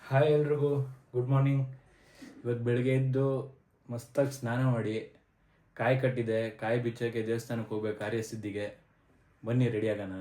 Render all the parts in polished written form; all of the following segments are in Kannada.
ಹಾಯ್ ಎಲ್ರಿಗೂ, ಗುಡ್ ಮಾರ್ನಿಂಗ್. ಇವತ್ತು ಬೆಳಗ್ಗೆ ಎದ್ದು ಮಸ್ತಾಗಿ ಸ್ನಾನ ಮಾಡಿ ಕಾಯಿ ಕಟ್ಟಿದೆ. ಕಾಯಿ ಬಿಚ್ಚೋಕ್ಕೆ ದೇವಸ್ಥಾನಕ್ಕೆ ಹೋಗ್ಬೇಕು ಕಾರ್ಯಸಿದ್ಧಿಗೆ. ಬನ್ನಿ ರೆಡಿ ಆಗೋಣ.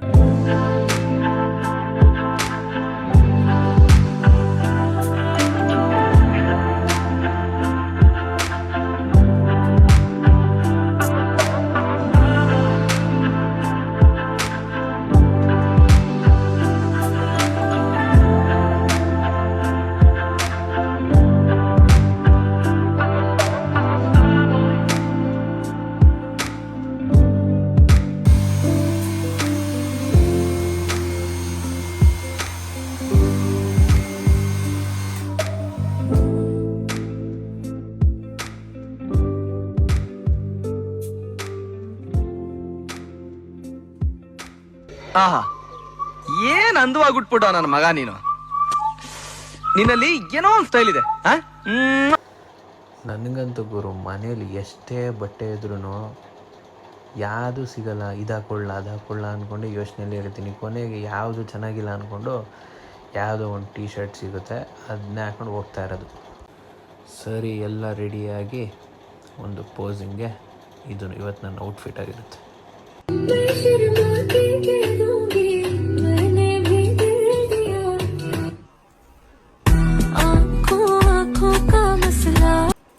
ಆಹಾ, ಏನ್ ಅಂದವಾಗ್ಬಿಟ್ಬಿಟ್ಟ ನನ್ನ ಮಗ ನೀನು. ನಿನ್ನಲ್ಲಿ ಏನೋ ಒಂದು ಸ್ಟೈಲ್ ಇದೆ. ನನಗಂತೂ ಗುರು, ಮನೇಲಿ ಎಷ್ಟೇ ಬಟ್ಟೆ ಇದ್ರೂ ಯಾವುದು ಸಿಗಲ್ಲ. ಇದಾಕೊಳ್ಳ ಅದಾಕೊಳ್ಳ ಅಂದ್ಕೊಂಡು ಯೋಚನೆಯಲ್ಲಿ ಇರ್ತೀನಿ. ಕೊನೆಗೆ ಯಾವುದು ಚೆನ್ನಾಗಿಲ್ಲ ಅಂದ್ಕೊಂಡು ಯಾವುದೋ ಒಂದು ಟೀ ಶರ್ಟ್ ಸಿಗುತ್ತೆ, ಅದನ್ನೇ ಹಾಕೊಂಡು ಹೋಗ್ತಾ ಇರೋದು. ಸರಿ, ಎಲ್ಲ ರೆಡಿಯಾಗಿ ಒಂದು ಪೋಸಿಂಗ್ಗೆ ಇದು ಇವತ್ತು ನನ್ನ ಔಟ್ಫಿಟ್ ಆಗಿರುತ್ತೆ.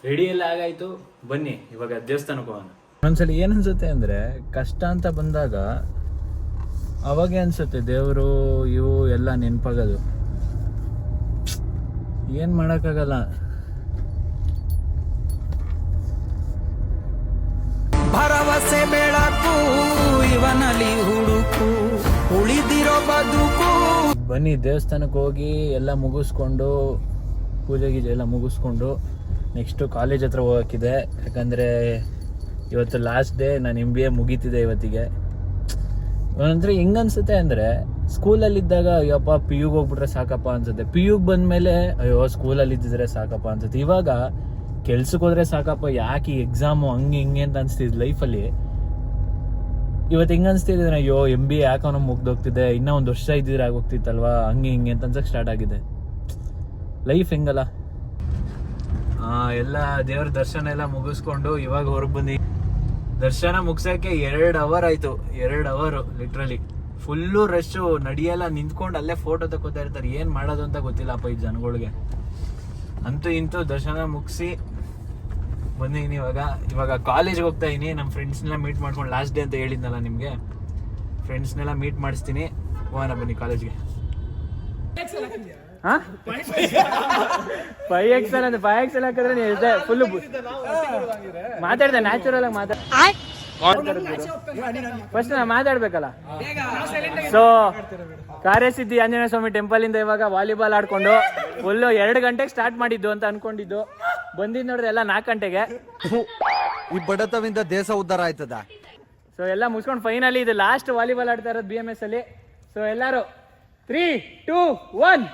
ರೆಡಿ ಎಲ್ಲ ಆಗಾಯ್ತು, ಬನ್ನಿ ಇವಾಗ ದೇವಸ್ಥಾನಕ್ಕೆ ಹೋಗೋಣ. ಒಂದ್ಸಲಿ ಏನನ್ಸುತ್ತೆ ಅಂದರೆ, ಕಷ್ಟ ಅಂತ ಬಂದಾಗ ಅವಾಗೇ ಅನ್ಸುತ್ತೆ ದೇವರು ಇವು ಎಲ್ಲ ನೆನಪಾಗೋದು. ಏನು ಮಾಡೋಕ್ಕಾಗಲ್ಲ. ಭರವಸೆ ಬೆಳಕು ಇವನಲ್ಲಿ ಹುಡುಕು ಉಳಿದಿರೋ ಬದುಕು. ಬನ್ನಿ ದೇವಸ್ಥಾನಕ್ಕೆ ಹೋಗಿ ಎಲ್ಲ ಮುಗಿಸ್ಕೊಂಡು, ಪೂಜೆ ಗೀಜೆ ಎಲ್ಲ ಮುಗಿಸ್ಕೊಂಡು ನೆಕ್ಸ್ಟು ಕಾಲೇಜ್ ಹತ್ರ ಹೋಗೋಕ್ಕಿದೆ. ಯಾಕಂದರೆ ಇವತ್ತು ಲಾಸ್ಟ್ ಡೇ. ನಾನು MBA ಮುಗೀತಿದೆ ಇವತ್ತಿಗೆ. ಒಂಥರ ಹೆಂಗನ್ಸುತ್ತೆ ಅಂದರೆ, ಸ್ಕೂಲಲ್ಲಿದ್ದಾಗ ಅಯ್ಯಪ್ಪ PUಗೆ ಹೋಗ್ಬಿಟ್ರೆ ಸಾಕಪ್ಪ ಅನ್ಸುತ್ತೆ. PUಗೆ ಬಂದಮೇಲೆ ಅಯ್ಯೋ ಸ್ಕೂಲಲ್ಲಿ ಇದ್ದಿದ್ರೆ ಸಾಕಪ್ಪ ಅನ್ಸುತ್ತೆ. ಇವಾಗ ಕೆಲ್ಸಕ್ಕೆ ಹೋದ್ರೆ ಸಾಕಪ್ಪ, ಯಾಕೆ ಈ ಎಕ್ಸಾಮು ಹಂಗೆ ಹಿಂಗೆ ಅಂತ ಅನಿಸ್ತಿದ್ದು ಲೈಫಲ್ಲಿ. ಇವತ್ತು ಹೆಂಗೆ ಅನಿಸ್ತಿದ್ರೆ, ಅಯ್ಯೋ MBA ಯಾಕೆ ಅವನು ಮುಗ್ದೋಗ್ತಿದೆ, ಇನ್ನೂ ಒಂದು ವರ್ಷ ಇದ್ದಿದ್ರೆ ಆಗೋಗ್ತಿತ್ತಲ್ವಾ, ಹಂಗೆ ಹಿಂಗೆ ಅಂತ ಅನ್ಸಕ್ಕೆ ಸ್ಟಾರ್ಟ್ ಆಗಿದೆ. ಲೈಫ್ ಹೆಂಗಲ್ಲ. ಎಲ್ಲ ದೇವ್ರ ದರ್ಶನ ಎಲ್ಲ ಮುಗಿಸ್ಕೊಂಡು ಇವಾಗ ಹೊರಗೆ ಬಂದು, ದರ್ಶನ ಮುಗ್ಸೋಕ್ಕೆ 2 ಅವರ್ ಆಯಿತು. 2 ಅವರ್ ಲಿಟ್ರಲಿ. ಫುಲ್ಲು ರಶ್ಶು, ನಡಿಯೆಲ್ಲ ನಿಂತ್ಕೊಂಡು ಅಲ್ಲೇ ಫೋಟೋ ತಗೋತಾ ಇರ್ತಾರೆ. ಏನು ಮಾಡೋದು ಅಂತ ಗೊತ್ತಿಲ್ಲಪ್ಪ ಈ ಜನಗಳಿಗೆ. ಅಂತೂ ಇಂತೂ ದರ್ಶನ ಮುಗಿಸಿ ಬಂದಿದ್ದೀನಿ. ಇವಾಗ ಕಾಲೇಜ್ಗೆ ಹೋಗ್ತಾ ಇದ್ದೀನಿ. ನಮ್ಮ ಫ್ರೆಂಡ್ಸ್ನೆಲ್ಲ ಮೀಟ್ ಮಾಡ್ಕೊಂಡು, ಲಾಸ್ಟ್ ಡೇ ಅಂತ ಹೇಳಿದ್ನಲ್ಲ ನಿಮಗೆ, ಫ್ರೆಂಡ್ಸ್ನೆಲ್ಲ ಮೀಟ್ ಮಾಡಿಸ್ತೀನಿ. ಹೋಗೋಣ ಬನ್ನಿ ಕಾಲೇಜ್ಗೆ. 5XL ಅಂದ್ರೆ 5XL ಹಾಕಿದ್ರೆ ಫುಲ್ ಮಾತಾಡ್ದೆ, ನ್ಯಾಚುರಲ್ ಆಗಿ ಫಸ್ಟ್ ನಾ ಮಾತಾಡ್ಬೇಕಲ್ಲ. ಸೊ ಕಾರ್ಯಸಿದ್ಧಿ ಆಂಜನೇಯ ಸ್ವಾಮಿ ಟೆಂಪಲ್ ಇಂದ ಇವಾಗ ವಾಲಿಬಾಲ್ ಆಡ್ಕೊಂಡು ಫುಲ್ಲು 2 ಗಂಟೆಗೆ ಸ್ಟಾರ್ಟ್ ಮಾಡಿದ್ದು ಅಂತ ಅನ್ಕೊಂಡಿದ್ದು. ಬಂದಿದ್ದು ನೋಡ್ರಿ ಎಲ್ಲ 4 ಗಂಟೆಗೆ. ಈ ಬಡತವಿಂದ ದೇಶ ಉದ್ಧಾರ ಆಯ್ತದ. ಸೊ ಎಲ್ಲ ಮುಗಿಸ್ಕೊಂಡು ಫೈನಲಿ ಇದು ಲಾಸ್ಟ್ ವಾಲಿಬಾಲ್ ಆಡ್ತಾ ಇರೋದು BMS ಅಲ್ಲಿ. ಸೊ ಎಲ್ಲರೂ 3, 2, 1.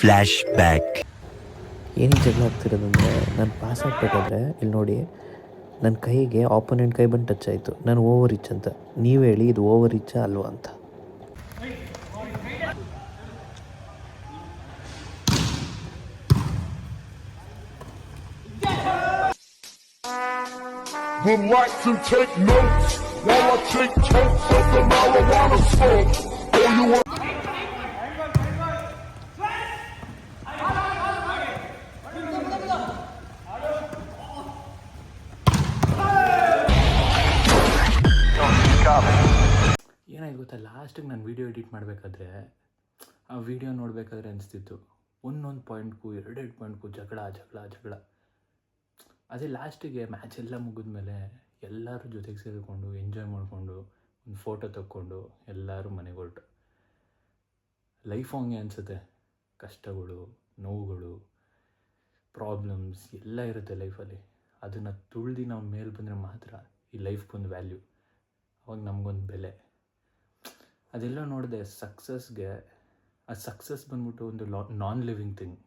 Flash back. ಏನಕ್ಕೆ ಜಗಳ ಆಗ್ತಿರೋದಂದರೆ, ನಾನು ಪಾಸ್ ಆಗಬೇಕಾದ್ರೆ ಇಲ್ಲಿ ನೋಡಿ, ನನ್ನ ಕೈಗೆ ಆಪೋನೆಂಟ್ ಕೈ ಬಂದು ಟಚ್ ಆಯಿತು. ನಾನು ಓವರ್ ರಿಚ್ ಅಂತ. ನೀವು ಹೇಳಿ ಇದು ಓವರ್ ರಿಚ್ಚಾ ಅಲ್ವಾ ಅಂತ. Relax and take notes while I take totes of the marijuana smoke. Oh, you want ಏನಾಯ್ತು ಗೊತ್ತಾ, ಲಾಸ್ಟಿಗೆ ನಾನು ವೀಡಿಯೋ ಎಡಿಟ್ ಮಾಡಬೇಕಾದ್ರೆ ಆ ವಿಡಿಯೋ ನೋಡಬೇಕಾದ್ರೆ ಅನಿಸ್ತಿತ್ತು ಒಂದೊಂದು ಪಾಯಿಂಟ್ಗೂ ಎರಡೆರಡು ಪಾಯಿಂಟ್ಗೂ ಜಗಳ. ಅದೇ ಲಾಸ್ಟಿಗೆ ಮ್ಯಾಚ್ ಎಲ್ಲ ಮುಗಿದ್ಮೇಲೆ ಎಲ್ಲರೂ ಜೊತೆಗೆ ಸೇರಿಕೊಂಡು ಎಂಜಾಯ್ ಮಾಡಿಕೊಂಡು ಒಂದು ಫೋಟೋ ತಕ್ಕೊಂಡು ಎಲ್ಲರೂ ಮನೆಗೆ ಹೊರಟು. ಲೈಫ್ ಹಂಗೆ ಅನಿಸುತ್ತೆ, ಕಷ್ಟಗಳು, ನೋವುಗಳು, ಪ್ರಾಬ್ಲಮ್ಸ್ ಎಲ್ಲ ಇರುತ್ತೆ ಲೈಫಲ್ಲಿ. ಅದನ್ನು ತುಳ್ದು ನಾವು ಮೇಲೆ ಬಂದರೆ ಮಾತ್ರ ಈ ಲೈಫ್ಗೊಂದು ವ್ಯಾಲ್ಯೂ, ಅವಾಗ ನಮಗೊಂದು ಬೆಲೆ. ಅದೆಲ್ಲ ನೋಡಿದೆ ಸಕ್ಸಸ್ಗೆ. ಆ ಸಕ್ಸಸ್ ಬಂದ್ಬಿಟ್ಟು ಒಂದು ನಾನ್ ಲಿವಿಂಗ್ ಥಿಂಗ್.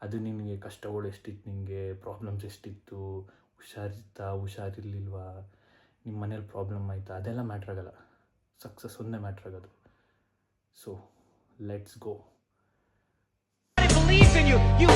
ಅದು ನಿನಗೆ ಕಷ್ಟಗಳು ಎಷ್ಟಿತ್ತು, ನಿನಗೆ ಪ್ರಾಬ್ಲಮ್ಸ್ ಎಷ್ಟಿತ್ತು, ಹುಷಾರಿರ್ಲಿಲ್ವಾ, ನಿಮ್ಮ ಮನೇಲಿ ಪ್ರಾಬ್ಲಮ್ ಆಯಿತಾ, ಅದೆಲ್ಲ ಮ್ಯಾಟ್ರ್ ಆಗೋಲ್ಲ. ಸಕ್ಸಸ್ ಒಂದೇ ಮ್ಯಾಟ್ರ್ ಆಗೋದು. So let's go. I believe in you. You